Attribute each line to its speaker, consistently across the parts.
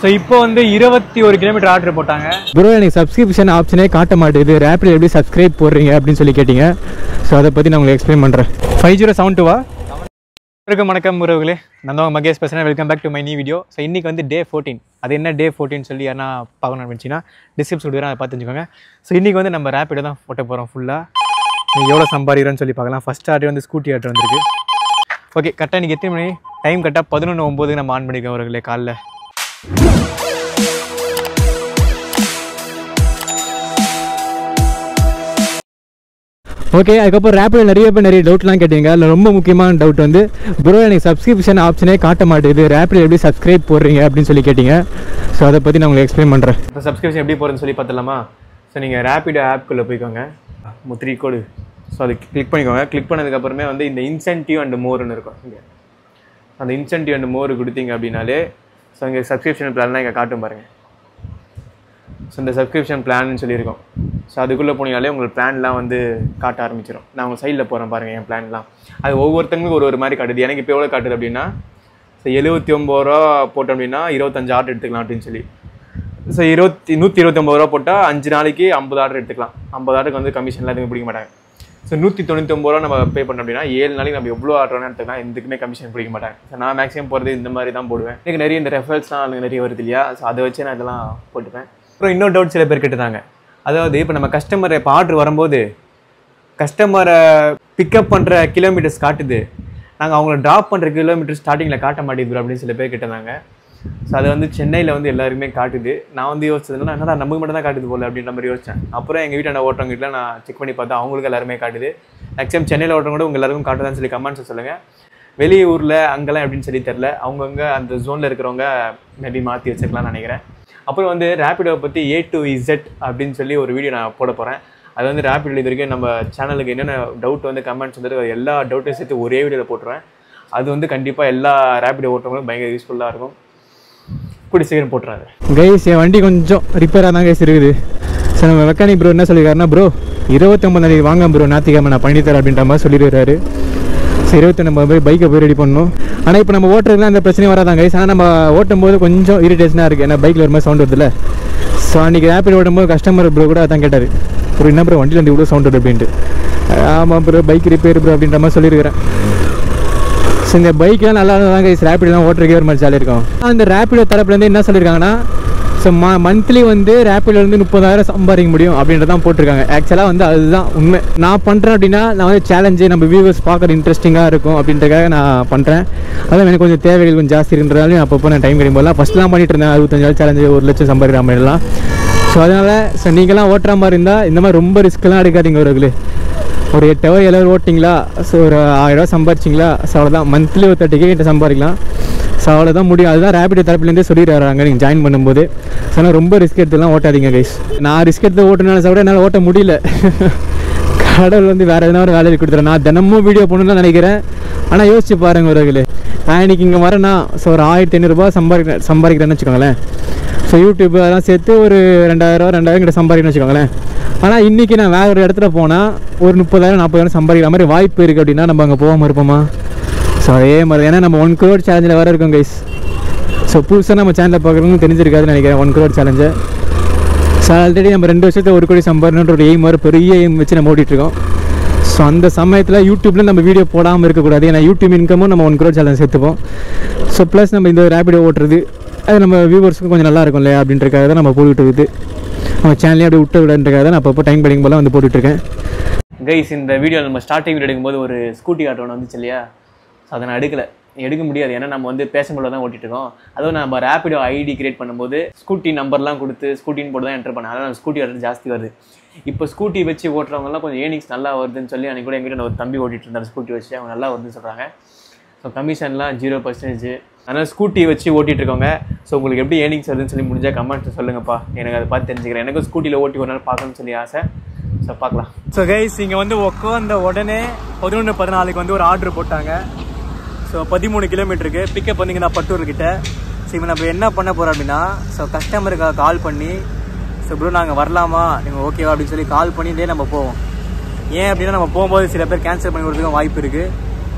Speaker 1: So இப்போ வந்து 21 kilometre order போட்டாங்க.
Speaker 2: ப்ரோ எனக்கு சப்ஸ்கிரிப்ஷன் ஆப்ஷனே காட்ட மாட்டேங்குது. ரேப்பிட் எப்படி சப்ஸ்கிரைப் போடுறீங்க அப்படின்னு சொல்லி கேட்டிங்க. ஸோ அதை பற்றி நான் உங்களுக்கு எக்ஸ்பிளைன் பண்ணுறேன். 5072வா? வணக்கம் உறவுகளே, நான் தான் மகேஷ் பேசுகிறேன். Welcome back to my new video. So இன்றைக்கி வந்து டே 14. அது என்ன டே 14 சொல்லி யாரா பார்க்கணும் அப்படின்னா டிஸ்கிரிப்ஷன் கொடுக்குறேன், அதை பார்த்து தெரிஞ்சுக்கோங்க. ஸோ இன்றைக்கி வந்து நம்ம ரேப்பிடை தான் போட்ட போகிறோம். ஃபுல்லாக எவ்வளோ சம்பாதிக்கிறோன்னு சொல்லி பார்க்கலாம். ஃபஸ்ட் ஆர்டர் வந்து ஸ்கூட்டி ஆர்டர் வந்துருக்கு. ஓகே, கரெக்டாக இன்றைக்கி எத்தனை மணி டைம்? கரெக்டாக 11:09 நம்ம ஆன் பண்ணிக்கோம் உறவுகளே காலைல. ஓகே, அதுக்கப்புறம் ரேப்பிடில் நிறைய பேர் நிறைய டவுட்லாம் கேட்டீங்க. அதில் ரொம்ப முக்கியமான டவுட் வந்து ப்ரோ எனக்கு சப்ஸ்கிரிப்ஷன் ஆப்ஷனே காட்ட மாட்டேங்குது, ரேப்பிடில் எப்படி சப்ஸ்கிரைப் போடுறீங்க அப்படின்னு சொல்லி கேட்டிங்க. ஸோ அதை பற்றி நான் உங்களுக்கு எக்ஸ்பிளைன் பண்ணுறேன். இப்போ சப்ஸ்கிரிப்ஷன் எப்படி போகிறதுன்னு சொல்லி பார்த்துலாமா? ஸோ நீங்கள் ரேப்பிடோ ஆப்குள்ளே போய்க்கோங்க, 3 கோடு. ஸோ அது கிளிக் பண்ணிக்கோங்க. கிளிக் பண்ணதுக்கப்புறமே வந்து இந்த இன்சென்டிவ் அண்ட் மோர்னு இருக்கும். இங்கே அந்த இன்சென்டிவ் அண்ட் மோர் கொடுத்தீங்க அப்படின்னாலே ஸோ இங்கே சப்ஸ்கிரிப்ஷன் பிளான்லாம் இங்கே காட்டும் பாருங்கள். ஸோ இந்த சப்ஸ்கிரிப்ஷன் பிளான்னு சொல்லியிருக்கோம். ஸோ அதுக்குள்ளே போனீங்கனாலே உங்களுக்கு பிளான்லாம் வந்து காட்ட ஆரம்பிச்சிடும். நான் உங்கள் சைடில் போகிறேன் பாருங்கள் என் பிளான்லாம். அது ஒவ்வொருத்தங்களுக்கும் ஒரு மாதிரி காட்டுது. எனக்கு இப்போ எவ்வளோ காட்டுது அப்படின்னா, ஸோ 79 ரூபா போட்டோம் அப்படின்னா 25 ஆர்டர் எடுத்துக்கலாம் அப்படின்னு சொல்லி. ஸோ 129 ரூபா போட்டால் 5 நாளைக்கு 50 ஆர்டர் எடுத்துக்கலாம். 50 ஆர்டருக்கு வந்து கமிஷன்லாம் எதுவும் பிடிக்க மாட்டாங்க. ஸோ 199 ரூபா நம்ம பே பண்ணோம் அப்படின்னா 7 நாளைக்கு நம்ம எவ்வளோ ஆர்டர் வேணால் எடுத்துக்கலாம், எதுக்குமே கமிஷன் பிடிக்க மாட்டாங்க. ஸோ நான் மேக்ஸிமம் போகிறது இந்த மாதிரி தான் போடுவேன். எனக்கு நிறைய இந்த ரெஃபரன்ஸ்லாம் எனக்கு நிறைய வருது இல்லையா, ஸோ அதை வச்சு நான் இதெல்லாம் போட்டுப்பேன். அப்புறம் இன்னொரு டவுட் சில பேர் கேட்டுதாங்க. அதாவது இப்போ நம்ம கஸ்டமரை இப்போ ஆர்டர் வரும்போது கஸ்டமரை பிக்கப் பண்ணுற கிலோமீட்டர்ஸ் காட்டுது, நாங்கள் அவங்கள ட்ராப் பண்ணுற கிலோமீட்டர் ஸ்டார்டிங்கில் காட்ட மாட்டேங்குது அப்படின்னு சில பேர் கேட்டிருந்தாங்க. ஸோ அது வந்து சென்னையில் வந்து எல்லாருமே காட்டுது. நான் வந்து யோசிச்சதுனா என்னடா நமக்கு மட்டும் தான் காட்டுது போல அப்படின்ற மாதிரி யோசித்தேன். அப்புறம் எங்கள் வீட்டில் ஓட்டுறவங்க வீட்டில் நான் செக் பண்ணி பார்த்தா அவங்களுக்கு எல்லாருமே காட்டுது. மேக்ஸிமம் சென்னையில் ஓட்டுறவங்க கூட உங்கள் எல்லாருக்கும் காட்டுதான்னு சொல்லி கமெண்ட்ஸ் சொல்லுங்கள். வெளியூரில் அங்கெல்லாம் எப்படின்னு சொல்லி தெரில, அவங்கவுங்க அந்த ஜோனில் இருக்கிறவங்க மேபி மாற்றி வச்சுக்கலாம்னு நினைக்கிறேன். அப்புறம் வந்து ரேப்பிடோவை பற்றி A to Z அப்படின்னு சொல்லி ஒரு வீடியோ நான் போட போகிறேன். அது வந்து ரேப்பிடோ இது வரைக்கும் நம்ம சேனலுக்கு என்னென்ன டவுட் வந்து கமெண்ட்ஸ் வந்து எல்லா டவுட்டையும் சேர்த்து ஒரே வீடியோவில் போட்டுருவேன். அது வந்து கண்டிப்பாக எல்லா ரேப்பிடோ ஓட்டுறவங்களும் பயங்கர யூஸ்ஃபுல்லாக இருக்கும். கூடி சீக்கிரம் போட்டுறாரு. கைஸ், என் வண்டி கொஞ்சம் ரிப்பேராக தான் கைஸ் இருக்குது. சார் நம்ம மெக்கானிக் ப்ரோ என்ன சொல்லியிருக்காருன்னா, ப்ரோ 29 வாங்க ப்ரோ, ஞாயிற்றுக்கிழமை நான் பண்ணித்தரேன் அப்படின்ற மாதிரி சொல்லிடுறாரு. சரி, 29 பைக்கை போய் ரெடி பண்ணணும். ஆனால் இப்போ நம்ம ஓட்டுறதுலாம் அந்த பிரச்சனையும் வராதான் கைஸ். ஆனால் நம்ம ஓட்டும் போது கொஞ்சம் இரிட்டேஷனாக இருக்குது. ஏன்னா பைக்கில் ஒரு மாதிரி சவுண்ட் வருதுல்ல. ஸோ அன்றைக்கி ரேப்பிட் ஓடும்போது கஸ்டமர் ப்ரோ கூட அதான் கேட்டார், ப்ரோ என்ன ப்ரோ வண்டியில் வந்து இவ்வளோ சவுண்ட் வருது அப்படின்ட்டு. ஆமாம் ப்ரோ பைக் ரிப்பேர் ப்ரோ அப்படின்ற மாதிரி சொல்லியிருக்கிறேன். ஸோ இந்த பைக்கெலாம் நல்லா தான் கைஸ், ரேப்பிடெலாம் ஓட்டுறதுக்கே ஒரு மாதிரி ஜாலியாக இருக்கும். அந்த ரேப்பிடோ தரப்புலேருந்து என்ன சொல்லியிருக்காங்கன்னா, ஸோ மந்த்லி வந்து ரேப்பிட்லேருந்து 30,000 சம்பாதிக்க முடியும் அப்படின்றதான் போட்டிருக்காங்க. ஆக்சுவலாக வந்து அதுதான் உண்மை. நான் பண்ணுறேன் அப்படின்னா நான் வந்து சேலஞ்சு நம்ம வியூவர்ஸ் பார்க்குறது இன்ட்ரெஸ்டிங்காக இருக்கும் அப்படின்றக்காக நான் பண்ணுறேன். அதான் எனக்கு கொஞ்சம் தேவைகள் கொஞ்சம் ஜாஸ்தி இருக்கிறதாலும் அப்பப்போ நான் டைம் கிடைக்கும் போதெல்லாம் ஃபஸ்ட்லாம் பண்ணிட்டு இருந்தேன். 65,000 சேலஞ்சு 1 லட்சம் சம்பாதிக்கிற மாதிரிலாம். ஸோ அதனால் நீங்களாம் ஓட்டுற மாதிரி இருந்தால் இந்த மாதிரி ரொம்ப ரிஸ்க்கெலாம் எடுக்காதீங்க அவர்களே. ஒரு 8 ஹவர் 7 ஹவர் ஓட்டிங்களா, ஸோ ஒரு 1000 ரூபா சம்பாதிச்சிங்களா, ஸோ அவ்வளோதான். மந்த்லி ஒரு 30K கிட்ட சம்பாதிக்கலாம். ஸோ அவ்வளோதான் முடியும். அதுதான் ரேப்பிடோ தரப்புலேருந்தே சொல்லிடுறாங்க நீங்கள் ஜாயின் பண்ணும்போது. ஸோ ஆனால் ரொம்ப ரிஸ்க் எடுத்துலாம் ஓட்டாதீங்க கைஸ். நான் ரிஸ்க் எடுத்து ஓட்டுனால கூட என்னால் ஓட்ட முடியல. கடவுள் வந்து வேறு எதனா ஒரு வேலையை கொடுத்துறேன். நான் தினமும் வீடியோ போடணும்னு தான் நினைக்கிறேன். ஆனால் யோசிச்சு பாருங்கள் உறவுகளே, நான் இன்றைக்கி இங்கே வரேன்னா ஸோ ஒரு 1500 ரூபா சம்பாதிக்கிறேன்னு வச்சுக்கோங்களேன். ஸோ யூடியூப் அதெல்லாம் சேர்த்து ஒரு 2000 கிட்ட சம்பாதிக்கணும்னு வச்சுக்கோங்களேன். ஆனால் இன்றைக்கி நான் வேறு ஒரு இடத்துல போனால் ஒரு 30,000 40,000 சம்பாதிக்கிற மாதிரி வாய்ப்பு இருக்குது அப்படின்னா நம்ம அங்கே போகாமல் இருப்போமா? ஸோ அதே மாதிரி ஏன்னா நம்ம 1 crore சேலஞ்சில் வேறு இருக்கோம் கைஸ். ஸோ புதுசாக நம்ம சேனலில் பார்க்குறவங்க தெரிஞ்சிருக்காதுன்னு நினைக்கிறேன் 1 crore சேலஞ்சை. ஸோ ஆல்ரெடி நம்ம 2 வருஷத்தில் 1 கோடி சம்பாதிக்கணுன்ற ஒரு எய்ம் வர பெரிய எய்ம் வச்சு நம்ம ஓடிட்டுருக்கோம். ஸோ அந்த சமயத்தில் யூடியூப்பில் நம்ம வீடியோ போடாமல் இருக்கக்கூடாது. ஏன்னா யூடியூப் இன்கமும் நம்ம 1 crore சேலஞ்ச் சேர்த்துப்போம். ஸோ ப்ளஸ் நம்ம இந்த ரேப்பிடோ ஓட்டுறது அது நம்ம வியூவர்ஸுக்கும் கொஞ்சம் நல்லா இருக்கும் இல்லையா அப்படின்றக்காக தான் நம்ம போட்டுக்கிட்டு இருக்குது. நம்ம சேனலே அப்படி விட்டு விடன்றக்காக தான் நான் அப்பப்போ டைம் கிடைக்கும் போல வந்து போட்டுட்ருக்கேன். கைஸ், இந்த வீடியோ நம்ம ஸ்டார்டிங் வீடியோ எடுக்கும்போது ஒரு ஸ்கூட்டி ஆட்டோ வந்துச்சு இல்லையா, ஸோ அதை நான் எடுக்க முடியாது. ஏன்னா நம்ம வந்து பேசம்போது தான் ஓட்டிகிட்ருக்கோம். அதுவும் நம்ம ரேப்பிடோ ஐடி கிரியேட் பண்ணும்போது ஸ்கூட்டி நம்பர்லாம் கொடுத்து ஸ்கூட்டின்னு போட்டு தான் என்டர் பண்ணேன். அதனால் நம்ம ஸ்கூட்டி ஆர்டர் ஜாஸ்தி வருது. இப்போ ஸ்கூட்டி வச்சு ஓட்டுறவங்கலாம் கொஞ்சம் ஏர்னிங்ஸ் நல்லா வருதுன்னு சொல்லி அன்றைக்கி கூட எங்கிட்ட ஒரு தம்பி ஓட்டிகிட்டு இருந்தார் ஸ்கூட்டி வச்சு, அவங்க நல்லா வருதுன்னு சொல்கிறாங்க. ஸோ கமிஷன்லாம் 0%. அதனால் ஸ்கூட்டி வச்சு ஓட்டிகிட்ருக்கோங்க. ஸோ உங்களுக்கு எப்படி ஏர்னிங்ஸ் வருதுன்னு சொல்லி முடிஞ்சால் கமெண்ட்ஸ் சொல்லுங்கப்பா, எனக்கு அதை பார்த்து தெரிஞ்சுக்கிறேன். எனக்கும் ஸ்கூட்டியில் ஓட்டி ஒரு நாள் பார்க்கணும்னு சொல்லி ஆசை. ஸோ பார்க்கலாம். ஸோ கைஸ், இங்கே வந்து உட்காந்த உடனே 11:14 வந்து ஒரு ஆர்டர் போட்டாங்க. ஸோ 13 கிலோமீட்டருக்கு பிக்கப் பண்ணிங்கன்னா பட்டூர்கிட்ட. ஸோ இப்போ நம்ம என்ன பண்ண போகிறோம் அப்படின்னா, ஸோ கஸ்டமருக்காக கால் பண்ணி, ஸோ ப்ரோ நாங்கள் வரலாமா, நீங்கள் ஓகேவா அப்படின்னு சொல்லி கால் பண்ணிட்டே நம்ம போவோம். ஏன் அப்படின்னா நம்ம போகும்போது சில பேர் கேன்சல் பண்ணி கொடுத்துக்கும் வாய்ப்பு இருக்குது.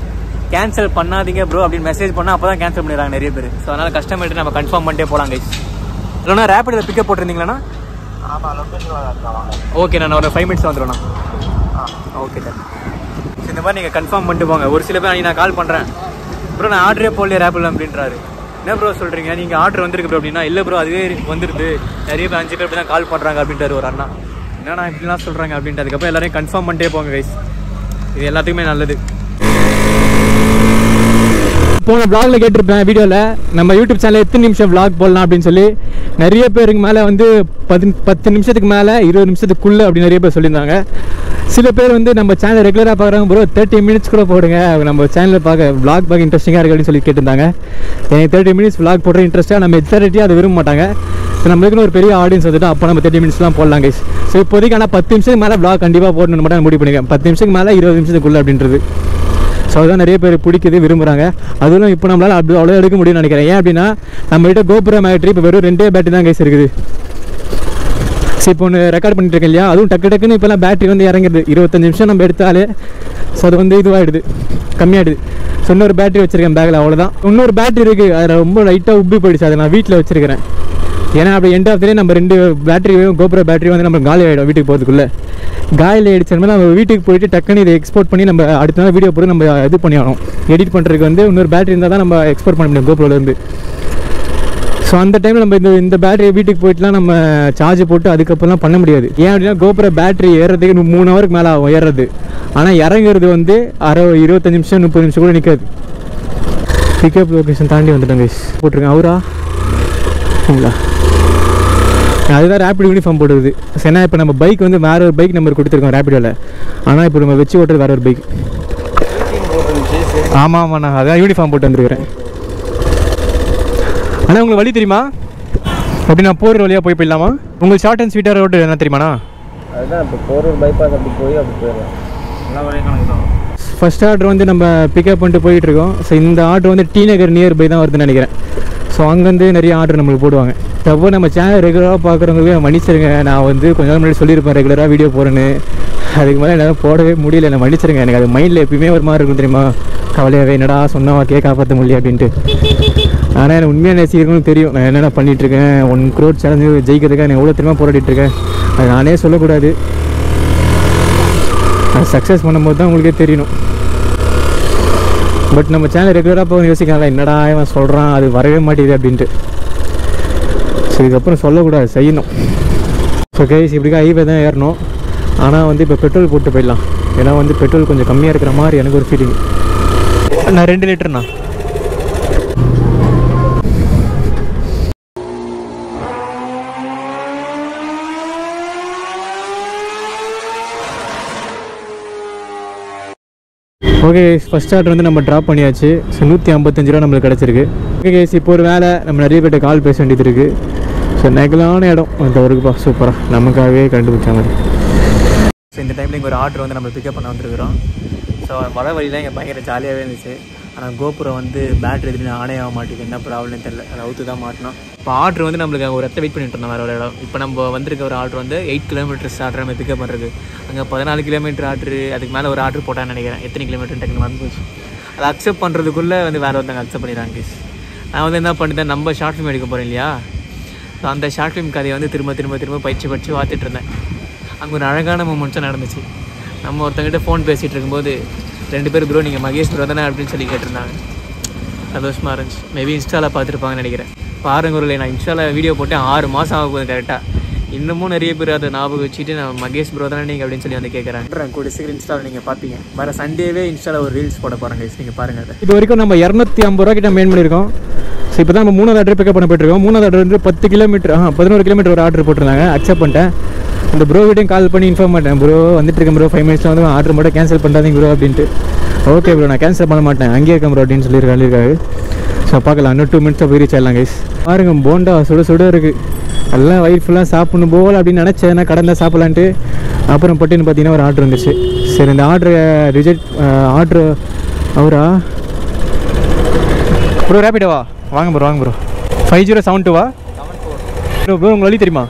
Speaker 2: கேன்சல் பண்ணாதீங்க ப்ரோ அப்படின்னு மெசேஜ் பண்ணால் அப்போ தான் கேன்சல் பண்ணிடுறாங்க நிறைய பேர். ஸோ அதனால் கஸ்டமர்கிட்ட நம்ம கன்ஃபார்ம் பண்ணிட்டே போகலாம் கைஸ். இல்லைண்ணா ரேப்பிடில் பிக்கப் போட்டிருந்தீங்களாண்ணா? ஓகே நான் ஒரு 5 minutes வந்துடும்ண்ணா. Okay sir. இந்த மாதிரி நீங்கள் கன்ஃபார்ம் பண்ணிட்டு போங்க. ஒரு சில பேர் நான் கால் பண்ணுறேன் ப்ரோ நான் ஆர்டரே போடலையே ரேப்பில் அப்படின்றாரு. என்ன ப்ரோ சொல்கிறீங்க, நீங்கள் ஆர்டர் வந்துருக்கு ப்ரோ அப்படின்னா, இல்லை ப்ரோ அதுவே வந்துருது, நிறைய பேர் 5 பேர் அப்படி தான் கால் பண்ணுறாங்க அப்படின்றாரு ஒரு அண்ணா. என்னண்ணா இப்படிலாம் சொல்கிறாங்க அப்படின்ட்டு. அதுக்கப்புறம் எல்லாரையும் கன்ஃபார்ம் பண்ணிட்டே போங்க கைஸ், இது எல்லாத்துக்குமே நல்லது. போன vlogல கேட்டிருப்பேன் வீடியோவில் நம்ம யூடியூப் சேனலில் எத்தனை நிமிஷம் vlog போடலாம் அப்படின்னு சொல்லி. நிறைய பேருக்கு மேலே வந்து 10 நிமிஷத்துக்கு மேலே 20 நிமிஷத்துக்குள்ளே அப்படி நிறைய பேர் சொல்லியிருந்தாங்க. சில பேர் வந்து நம்ம சேனல் ரெகுலராக பார்க்குறாங்க ப்ரோ 30 minutes கூட போடுங்க, நம்ம சேனலில் vlog பார்க்க இன்ட்ரெஸ்டிங்காக இருக்குது அப்படின்னு சொல்லி கேட்டிருந்தாங்க. எனக்கு 30 minutes vlog போடுற இன்ட்ரெஸ்ட்டாக நம்ம மெஜாரிட்டியாக அதை விரும்ப மாட்டாங்க. ஸோ நம்மளுக்குன்னு ஒரு பெரிய ஆடியன்ஸ் வந்துட்டு அப்போ நம்ம 30 minutesலாம் போடலாம் கைஸ். ஸோ இப்போதைக்கு ஆனால் 10 நிமிஷத்துக்கு மேலே vlog கண்டிப்பாக போடணும்னு மட்டும் முடிவு பண்ணிக்கிறேன். 10 நிமிஷத்துக்கு மேலே 20 நிமிஷத்துக்குள்ளே அப்படின்றது. ஸோ அதுதான் நிறைய பேர் பிடிக்குது, விரும்புகிறாங்க. அதுவும் இப்போ நம்மளால் அப்படி அவ்வளோ எடுக்க முடியும்னு நினைக்கிறேன். ஏன் அப்படின்னா நம்மகிட்ட GoPro பேட்டரி இப்போ வெறும் 2 பேட்டரி தான் கைஸ் இருக்குது. ஸோ இப்போ ஒன்று ரெக்கார்ட் பண்ணிட்டு இருக்கேன் இல்லையா, அதுவும் டக்குன்னு இப்போலாம் பேட்டரி வந்து இறங்குது. 25 நிமிஷம் நம்ம எடுத்தாலே ஸோ அது வந்து இதுவாகிடுது, கம்மியாகிடுது. ஸோ இன்னொரு பேட்டரி வச்சுருக்கேன் பேக்கில், அவ்வளோதான். இன்னொரு பேட்டரி இருக்குது, அதில் ரொம்ப லைட்டாக உப்பி போயிடுச்சு, அதை நான் வீட்டில் வச்சுருக்கிறேன். ஏன்னா அப்படி எண்ட் ஆஃப் டே நம்ம 2 பேட்டரியும் GoPro பேட்டரி வந்து நம்ம காலி ஆகிடும் வீட்டுக்கு போகிறதுக்குள்ளே. காலியில் ஆகிடுச்சோம்னா நம்ம வீட்டுக்கு போயிட்டு டக்குன்னு இதை எக்ஸ்போர்ட் பண்ணி நம்ம அடுத்த நாள் வீடியோ போட்டு நம்ம இது பண்ணி ஆகணும். எடிட் பண்ணுறதுக்கு வந்து இன்னொரு பேட்டரி இருந்தால் தான் நம்ம எக்ஸ்போர்ட் பண்ண முடியும் GoProலேருந்து. ஸோ அந்த டைமில் நம்ம இந்த பேட்டரி வீட்டுக்கு போயிட்டுலாம் நம்ம சார்ஜ் போட்டு அதுக்கப்புறம்லாம் பண்ண முடியாது. ஏன் அப்படின்னா GoPro பேட்டரி ஏறுறதுக்கு 3 ஹவருக்கு மேலே ஆகும் ஏறுறது. ஆனால் இறங்குறது வந்து 25 நிமிஷம் 30 நிமிஷம் கூட நிற்காது. பிக்கப் லொக்கேஷன் தாண்டி வந்துட்டோம் கைஸ். போட்டிருக்கேன் அவரா இல்லைங்களா, அதுதான் ரேப்பிட் யூனிஃபார்ம் போடுறது. ஏன்னா இப்போ நம்ம பைக் வந்து வேறு ஒரு பைக் நம்பர் கொடுத்துருக்கோம் ரேப்பிடோவில். ஆனால் இப்போ நம்ம வச்சு ஓட்டுறது வேறு ஒரு பைக். ஆமாம் அதான் யூனிஃபார்ம் போட்டு வந்துருக்கிறேன். ஆனால் உங்களுக்கு வழி தெரியுமா? அப்படி நான் போகிற வழியாக போயிடலாமா? உங்களுக்கு ஷார்ட் அண்ட் ஸ்வீட்டாக ரோடு என்ன தெரியுமாண்ணா?
Speaker 3: அதுதான் இப்போ போகிற பைபாஸ் அப்படி போய் அப்படி போயிடலாம். எல்லா வழியும் தான்.
Speaker 2: ஃபஸ்ட் ஆர்டர் வந்து நம்ம பிக்கப் பண்ணிட்டு போயிட்டுருக்கோம். ஸோ இந்த ஆர்டர் வந்து டி நகர் நியர் பை தான் வருதுன்னு நினைக்கிறேன். ஸோ அங்கேருந்து நிறைய ஆர்டர் நம்மளுக்கு போடுவாங்க. அப்போ நம்ம சேனல் ரெகுலராக பார்க்குறவங்களுக்கு மன்னிச்சிருங்க, நான் வந்து கொஞ்ச நாள் முன்னாடி சொல்லியிருப்பேன் ரெகுலராக வீடியோ போடுறேன்னு. அதுக்கு மேலே என்னால் போடவே முடியல, நான் மன்னிச்சிருங்க. எனக்கு அது மைண்டில் எப்பயுமே ஒரு மாதிரி இருக்கும் தெரியுமா, கவலையாகவே என்னடா சொன்னவா காப்பாற்ற முடியல அப்படின்ட்டு. ஆனால் எனக்கு உண்மையாக நேசிக்கிறவங்களுக்கு தெரியும் நான் என்னென்ன பண்ணிகிட்ருக்கேன். 1 crore சேலஞ்சு ஜெயிக்கிறதுக்காக நான் எவ்வளோ தெரியுமா போராடிட்டுருக்கேன். அது நானே சொல்லக்கூடாது, அது சக்ஸஸ் பண்ணும்போது தான் உங்களுக்கே தெரியணும். பட் நம்ம சேனல் ரெகுலராக போக யோசிக்கலாம், என்னடா இவன் சொல்கிறான் அது வரவே மாட்டேங்குது அப்படின்ட்டு. ஸோ இதுக்கப்புறம் சொல்லக்கூடாது, செய்யணும். ஸோ கைஸ் இப்படிக்கா ஹைவே தான் ஏறணும். ஆனால் வந்து இப்போ பெட்ரோல் போட்டு போயிடலாம். ஏன்னா வந்து பெட்ரோல் கொஞ்சம் கம்மியாக இருக்கிற மாதிரி எனக்கு ஒரு ஃபீலிங். நான் 2 லிட்டர்ண்ணா. ஓகே கேஸ், ஃபஸ்ட் ஆர்டர் வந்து நம்ம ட்ராப் பண்ணியாச்சு. ஸோ 155 ரூபா நம்மளுக்கு கிடச்சிருக்கு. ஓகே கேஸ், இப்போ ஒரு வேலை நம்ம நிறைய பேர்ட்ட கால் பேச வேண்டியது இருக்குது. ஸோ நெகலான இடம் அந்த ஒருக்குப்பா, சூப்பராக நமக்காகவே கண்டுபிடிச்ச மாதிரி. ஸோ இந்த டைமில் இங்கே ஒரு ஆர்டர் வந்து நம்ம பிக்கப் பண்ண வந்துருக்குறோம். ஸோ வர வழியில் இங்கே பயங்கர ஜாலியாகவே இருந்துச்சு. ஆனால் GoPro வந்து பேட்டரி எதுவுமே ஆனே ஆக மாட்டேங்குது, என்ன ப்ராப்ளம்னு தெரியல. அதை அவுத்து தான் மாட்டினோம். இப்போ ஆர்டர் வந்து நம்மளுக்கு ஒரு இடத்த வெயிட் பண்ணிட்டு இருந்தோம் வேறு ஒரு இடம். இப்போ நம்ம வந்திருக்க ஒரு ஆர்டர் வந்து 8 கிலோமீட்டர்ஸ் ஆர்டர் நம்ம பிக்கப் பண்ணுறது. அங்கே 14 கிலோமீட்டர் ஆர்டரு, அதுக்கு மேலே ஒரு ஆர்டர் போட்டான்னு நினைக்கிறேன். எத்தனை கிலோமீட்டர் டக்குனு வந்து போச்சு. அதை அக்செப்ட் பண்ணுறதுக்குள்ளே வந்து வேறு ஒருத்தங்க அக்செப்ட் பண்ணிடுறாங்க ப்ளீஸ். நான் வந்து என்ன பண்ணிட்டேன், நம்ம ஷார்ட் ஃபிலிம் எடுக்க போகிறேன் இல்லையா, ஸோ அந்த ஷார்ட் ஃபிலிம் கதையை வந்து திரும்ப பயிற்சி பார்த்துட்டு இருந்தேன். அங்கே ஒரு அழகான மூமெண்ட்ஸும் நடந்துச்சு. நம்ம ஒருத்தங்கிட்ட ஃபோன் பேசிகிட்டு இருக்கும்போது 2 பேர் ப்ரோ நீங்கள் மகேஷ் ப்ரோ தானே அப்படின்னு சொல்லி கேட்டிருந்தாங்க. சந்தோஷமாக இருந்துச்சு. மேபி இன்ஸ்டாவில் பார்த்துருப்பாங்கன்னு நினைக்கிறேன். பாருங்க ஒரு நான் இன்ஸ்டாவில் வீடியோ போட்டேன் 6 மாதம் ஆக போகுது கரெக்டாக. இன்னமும் நிறைய பேர் அதை ஞாபகம் வச்சுட்டு நான் மகேஷ் ப்ரோ தானே நீங்கள் அப்படின்னு சொல்லி வந்து கேட்குறாங்க. கூட சீக்கிரம் இன்ஸ்டாவில் நீங்கள் பார்ப்பீங்க. வர சண்டேவே இன்ஸ்டாவில் ஒரு ரீல்ஸ் போட போகிறாங்க, நீங்கள் பாருங்கள். அதை இது வரைக்கும் நம்ம 250 ரூபா கிட்ட மெயின் பண்ணியிருக்கோம். ஸோ இப்போ தான் நம்ம 3வது ஆர்டர் பிக்கப் பண்ண போயிட்டுருக்கோம். 3வது ஆர்டர் வந்து 11 கிலோமீட்டர் ஒரு ஆர்டர் போட்டிருந்தாங்க. அக்செப்ட் பண்ணிட்டேன். அந்த ப்ரோ வீட்டையும் கால் பண்ணி இன்ஃபார்ம் பண்ணிட்டேன், ப்ரோ வந்துட்டு இருக்கேன் ப்ரோ, 5 மினிட்ஸில் வந்து ஆர்டர் மட்டும் கேன்சல் பண்ணாதீங்க ப்ரோ அப்படின்ட்டு. ஓகே ப்ரோ நான் கேன்சல் பண்ண மாட்டேன், அங்கேயே இருக்கேன் ப்ரோ அப்படின்னு சொல்லியிருக்காரு. ஸோ பார்க்கலாம், இன்னும் 2 மினிட்ஸாக போய் ரீச் ஆகலாம் கைஸ். பாருங்க போண்டா சுட இருக்குது. எல்லாம் வயிறு ஃபுல்லாக சாப்பிடணும் போல் அப்படின்னு நினச்சேன், கடந்த சாப்பிட்லான்ட்டு. அப்புறம் பட்டுன்னு பார்த்தீங்கன்னா ஒரு ஆர்டர் வந்துச்சு. சரி இந்த ஆர்டரை ரிஜெக்ட் ஆர்டர் அவரா ப்ரோ ரேப்பிடவா வாங்க ப்ரோ 5072வா ப்ரோ உங்களுக்கு வழி தெரியுமா?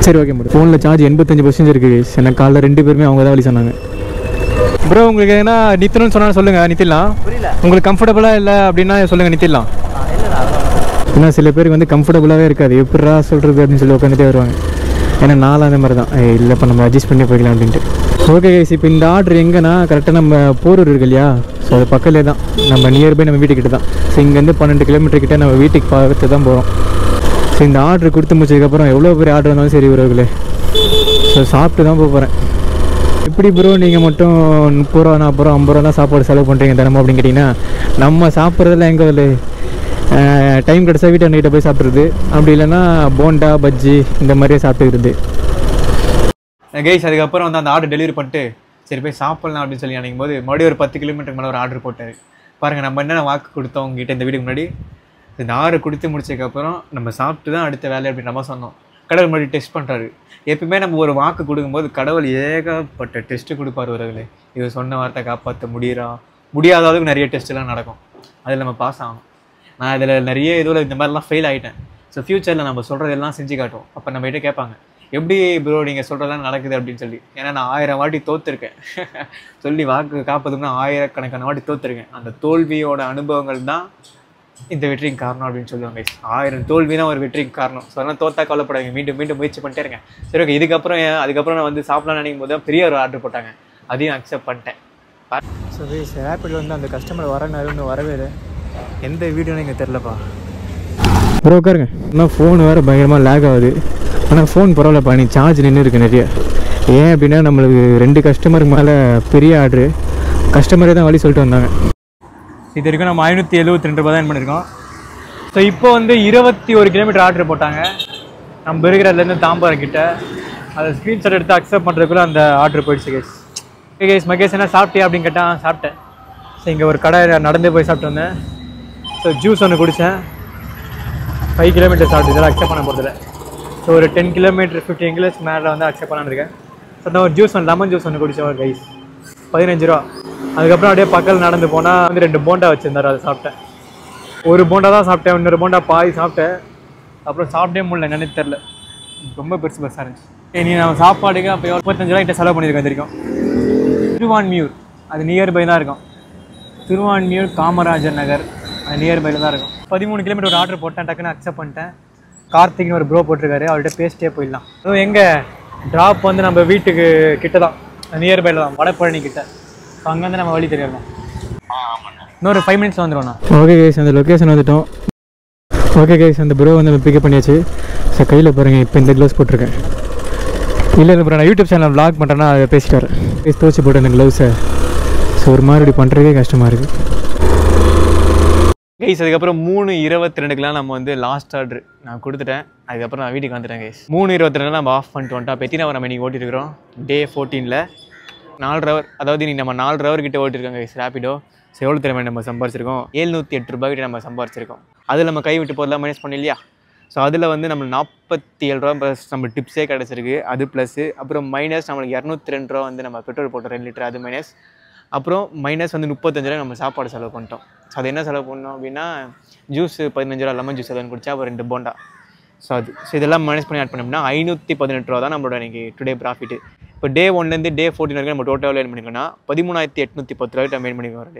Speaker 2: சரி ஓகே ப்ரோ. ஃபோனில் சார்ஜ் 85% இருக்குது கைஸ். எனக்கு காலைல 2 பேருமே அவங்க தான் வழி சொன்னாங்க. ப்ரோ உங்களுக்கு என்ன நிறுத்தணும்னு சொன்னால் சொல்லுங்கள், நிறுத்திடலாம். உங்களுக்கு கம்ஃபர்டபுளாக இல்லை அப்படின்னா சொல்லுங்கள், நிறுத்திடலாம். ஏன்னா சில பேருக்கு வந்து கம்ஃபர்டபுளாகவே இருக்காது, எப்படா சொல்கிறது அப்படின்னு சொல்லி உட்காந்துட்டே வருவாங்க. ஏன்னா நானும் அந்த மாதிரி தான், இல்லைப்பா நம்ம அட்ஜஸ்ட் பண்ணி போய்க்கலாம் அப்படின்ட்டு. ஓகே கைஸ், இப்போ இந்த ஆர்டர் எங்கன்னா கரெக்டாக நம்ம போரூர் இருக்கு இல்லையா, ஸோ அது பக்கத்துலேயே தான், நம்ம நியர்பை நம்ம வீட்டுக்கிட்ட தான். ஸோ இங்கேருந்து 12 கிலோமீட்டர் கிட்டே நம்ம வீட்டுக்கு பார்த்து தான் போகிறோம். ஸோ இந்த ஆர்டர் கொடுத்து முடிச்சதுக்கப்புறம் எவ்வளோ பெரிய ஆர்டர் வந்தாலும் சரி உறவுகளே, ஸோ சாப்பிட்டு தான் போகிறேன். எப்படி ப்ரோ நீங்கள் மட்டும் 30 ரூபா 40 ரூபா 50 ரூபா தான் சாப்பாடு செலவு பண்ணுறீங்க தினமும் அப்படின்னு கேட்டிங்கன்னா, நம்ம சாப்பிட்றதுல எங்கே ஒரு டைம் கிடச்சா வீட்டு அன்னைக்கிட்ட போய் சாப்பிட்றது, அப்படி இல்லைன்னா போண்டா பஜ்ஜி இந்த மாதிரியே சாப்பிட்டுக்கிறது.
Speaker 1: கைஸ் அதுக்கப்புறம் வந்து அந்த ஆர்டர் டெலிவரி பண்ணிட்டு சரி போய் சாப்பிட்லாம் அப்படின்னு சொல்லி நினைக்கும் போது மறுபடியும் ஒரு 10 கிலோமீட்டருக்கு மேலே ஒரு ஆர்டர் போட்டார். பாருங்கள் நம்ம என்னென்ன வாக்கு கொடுத்தோம் உங்ககிட்ட இந்த வீட்டுக்கு முன்னாடி. இந்த ஆர்டர் கொடுத்து முடிச்சதுக்கப்புறம் நம்ம சாப்பிட்டு தான் அடுத்த வேலை அப்படின்னு நம்ம சொன்னோம். கடவுள் முன்னாடி டெஸ்ட் பண்ணுறாரு. எப்பவுமே நம்ம ஒரு வாக்கு கொடுக்கும்போது கடவுள் ஏகப்பட்ட டெஸ்ட்டு கொடுப்பார் உறவுகளே. இவர் சொன்ன வார்த்தை காப்பாற்ற முடியாததுக்கு நிறைய டெஸ்ட்டெல்லாம் நடக்கும். அதில் நம்ம பாஸ் ஆகணும். நான் அதில் நிறைய இதுவில் இந்த மாதிரிலாம் ஃபெயில் ஆகிட்டேன். ஸோ ஃப்யூச்சரில் நம்ம சொல்கிறதெல்லாம் செஞ்சு காட்டுவோம். அப்போ நம்ம கிட்ட கேட்பாங்க எப்படி ப்ரோ நீங்கள் சொல்கிறதெல்லாம் நடக்குது அப்படின்னு சொல்லி. ஏன்னா நான் 1000 வாட்டி தோற்றுருக்கேன் சொல்லி வாக்கு காப்பதுக்குன்னா 1000கணக்கான வாட்டி தோற்றுருக்கேன். அந்த தோல்வியோட அனுபவங்கள் தான் இந்த வெற்றிக்கு காரணம் அப்படின்னு சொல்லுவாங்க. 1000 தோல்வி தான் ஒரு வெற்றிக்கு காரணம். ஸோ அதெல்லாம் தோற்றா கவலைப்படாங்க, மீண்டும் மீண்டும் முயற்சி பண்ணிட்டே இருக்கேன். சரி ஓகே, அதுக்கப்புறம் நான் வந்து சாப்பிடலாம்னு நினைக்கும் போது தான் பெரிய ஒரு ஆர்டர் போட்டாங்க. அதையும் அக்செப்ட் பண்ணிட்டேன்.
Speaker 2: ஸோ ரேப்பிடில் வந்து அந்த கஸ்டமர் வரணும் வரவே இல்லை, எந்த வீடியோன்னு எங்களுக்கு தெரிலப்பா. ப்ரோ உட்காருங்க. இன்னும் ஃபோன் வேறு பயங்கரமாக லேக் ஆகுது. ஆனால் ஃபோன் பரவாயில்லப்பா, நீ சார்ஜ் நின்று இருக்கு நிறைய. ஏன் அப்படின்னா நம்மளுக்கு 2 கஸ்டமருக்கு மேலே பெரிய ஆர்டரு, கஸ்டமரே தான் வழி சொல்லிட்டு வந்தாங்க.
Speaker 1: இது வரைக்கும் நம்ம 572 ரூபா தான் பண்ணியிருக்கோம். ஸோ இப்போ வந்து 21 கிலோமீட்டர் ஆர்டர் போட்டாங்க நம்ம இருக்கிறதுலேருந்து தாம்பரம் கிட்ட. அதை ஸ்க்ரீன்ஷாட் எடுத்து அக்செப்ட் பண்ணுறதுக்குள்ள அந்த ஆர்டர் போயிடுச்சு கேஸ். ஓகே கேஸ், மகேஷ் என்ன சாப்பிட்டியா அப்படின்னு கேட்டால் சாப்பிட்டேன். ஸோ இங்கே ஒரு கடை நடந்து போய் சாப்பிட்டு வந்தேன். ஸோ ஜூஸ் ஒன்று குடித்தேன். 5 கிலோமீட்டர் சாப்பிட்டு இதெல்லாம் அக்செப்ட் பண்ண போகிறதில்ல. ஸோ ஒரு 10 கிலோமீட்டர் 15 கிலோமீட்டர் மேலே வந்து அக்செப்ட் பண்ணான்னு. ஸோ நான் ஒரு ஜூஸ் லெமன் ஜூஸ் ஒன்று குடித்தேன் ஒரு கைஸ், 15 ரூபா. அதுக்கப்புறம் அப்படியே பக்கத்தில் நடந்து போனால் வந்து 2 போண்டா வச்சுருந்தார், அதை சாப்பிட்டேன். ஒரு போண்டா தான் சாப்பிட்டேன், இன்னொரு போண்டா பாதி சாப்பிட்டேன். அப்புறம் சாப்பிட்டே முடியல, என்னன்னு தெரில, ரொம்ப பெருசாக இருந்துச்சு. நீ நம்ம சாப்பாடுக்கு அப்போ 35 ரூபா கிட்ட செலவு பண்ணியிருக்கேன் தெரியும். திருவான்மியூர் அது நியர்பை தான் இருக்கும். திருவான்மியூர் காமராஜர் நகர் அது நியர்பையில் தான் இருக்கும். 13 கிலோமீட்டர் ஒரு ஆர்டர் போட்டேன், டக்குன்னு அக்செப்ட் பண்ணிட்டேன். கார்த்திக்னு ஒரு ப்ரோ போட்டிருக்காரு, அவர்கிட்ட பேசிட்டே போயிடலாம். அதுவும் எங்கே ட்ராப் வந்து நம்ம வீட்டுக்கு கிட்ட தான், நியர்பையில் தான், வடபழனி கிட்ட. ஸோ அங்கேருந்து நம்ம வழி தெரியாதுலாம். இன்னொரு 5 மினிட்ஸ் வந்துடுவோண்ணா.
Speaker 2: ஓகே கைஸ், அந்த லொக்கேஷன் வந்துட்டோம். ஓகே கைஸ், அந்த ப்ரோ வந்து நம்ம பிக்கப் பண்ணியாச்சு. ஸோ கையில் பாருங்கள், இப்போ இந்த க்ளவுஸ் போட்டிருக்கேன். இல்லை ப்ரோ, நான் யூடியூப் சேனல் vlog பண்ணுறேன்னா அதை பேசிட்டு வரேன். துவச்சி போட்டு அந்த க்ளவுஸை. ஸோ ஒரு மாதிரி இப்படி பண்ணுறதே கஷ்டமாக இருக்குது
Speaker 1: கைஸ். அதுக்கப்புறம் 3:22 நம்ம வந்து லாஸ்ட் ஆர்டர் நான் கொடுத்துட்டேன். அதுக்கப்புறம் நான் வீட்டுக்கு வந்துட்டேன் கைஸ். 3:22 நம்ம ஆஃப் பண்ணிட்டு வந்துட்டோம். பெத்தினாவை நம்ம இன்றைக்கி ஓட்டிருக்கிறோம் டே 14ல் 4 ஹவர். அதாவது நீ நம்ம 4 ஹவர் கிட்ட ஓட்டிருக்கோம் கைஸ் ரேப்பிடோ. ஸோ எவ்வளோ திறமை நம்ம சம்பாரிச்சிருக்கோம், 708 ரூபாய் கிட்ட நம்ம சம்பாரிச்சிருக்கோம். அதில் நம்ம கை விட்டு போதெல்லாம் மைனஸ் பண்ணி இல்லையா. ஸோ அதில் வந்து நம்மளுக்கு 47 ரூபா ப்ளஸ் நம்ம டிப்ஸே கிடச்சிருக்கு, அது ப்ளஸ்ஸு. அப்புறம் மைனஸ் நம்மளுக்கு 202 ரூபா வந்து நம்ம பெட்ரோல் போட்டோம் 2 லிட்டர், அது மைனஸ். அப்புறம் மைனஸ் வந்து 35 ரூபா நம்ம சாப்பாடு செலவு பண்ணிட்டோம். ஸோ அது என்ன செலவு பண்ணோம் அப்படின்னா, ஜூஸ் 15 ரூபா லெமன் ஜூஸ் எதாவது குடிச்சா, அப்புறம் 2 போண்டா. ஸோ இதெல்லாம் மைனஸ் பண்ணி ஆட் பண்ணோம்னா 518 ரூபா தான் நம்மளோட இன்றைக்கி டுடே ப்ராஃபிட்டு. இப்போ டே 1லேருந்து டே 14 வரைக்கும் நம்ம டோட்டலாக ஏர்ன் பண்ணிக்கோன்னா 13,810 ரூபாய்க்கு நம்ம ஏர்ன் பண்ணிக்கிறோம்.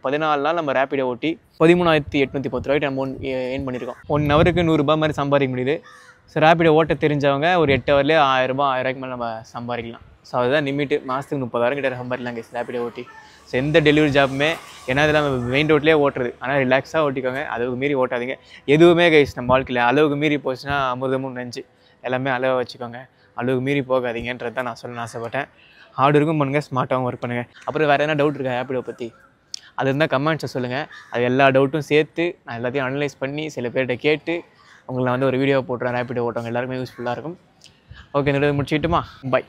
Speaker 1: 14 நாள் நம்ம ரேப்பிடோ ஓட்டி 13,810 ரூபாய்க்கு நம்ம ஏர்ன் பண்ணியிருக்கோம். 1 ஹவருக்கு 100 ரூபாய் மாதிரி சம்பாதிக்க முடியுது. ஸோ ரேப்பிடோ ஓட்ட தெரிஞ்சவங்க ஒரு 8 ஹவர்லேயே 1000 ரூபாய்க்கு மேலே நம்ம சம்பாதிக்கலாம். ஸோ அதுதான் லிமிட்டு. மாதத்துக்கு 30,000 கிட்ட சம்பாதிக்கலாம் கேஸ் ரேப்பிடோ ஓட்டி. ஸோ எந்த டெலிவரி ஜாப்புமே ஏன்னா இதெல்லாம் மெயின் ரோட்லேயே ஓட்டுறது, ஆனால் ரிலாக்ஸாக ஓட்டிக்கோங்க, அளவுக்கு மீறி ஓட்டாதீங்க. எதுவுமே கைஸ் நம்ம வாழ்க்கையில் அளவுக்கு மீறி போச்சுன்னா அமிர்தமும் நஞ்சு. எல்லாமே அளவை வச்சுக்கோங்க, அளவுக்கு மீறி போகாதீங்கன்றது தான் நான் சொல்ல ஆசைப்பட்டேன். ஹார்ட் ஒர்க்கும் பண்ணுங்கள், ஸ்மார்ட்டாகவும் ஒர்க் பண்ணுங்கள். அப்புறம் வேறு எதனா டவுட் இருக்கா ரேப்பிடோ பற்றி, அது இருந்தால் கமெண்ட்ஸை சொல்லுங்கள். அது எல்லா டவுட்டும் சேர்த்து நான் எல்லாத்தையும் அனலைஸ் பண்ணி சில பேர்கிட்ட கேட்டு உங்களை வந்து ஒரு வீடியோ போட்டுறேன். ரேப்பிடோ ஓட்டவங்க எல்லாருமே யூஸ்ஃபுல்லாக இருக்கும். ஓகே, இந்த முடிச்சுக்கிட்டுமா, பாய்.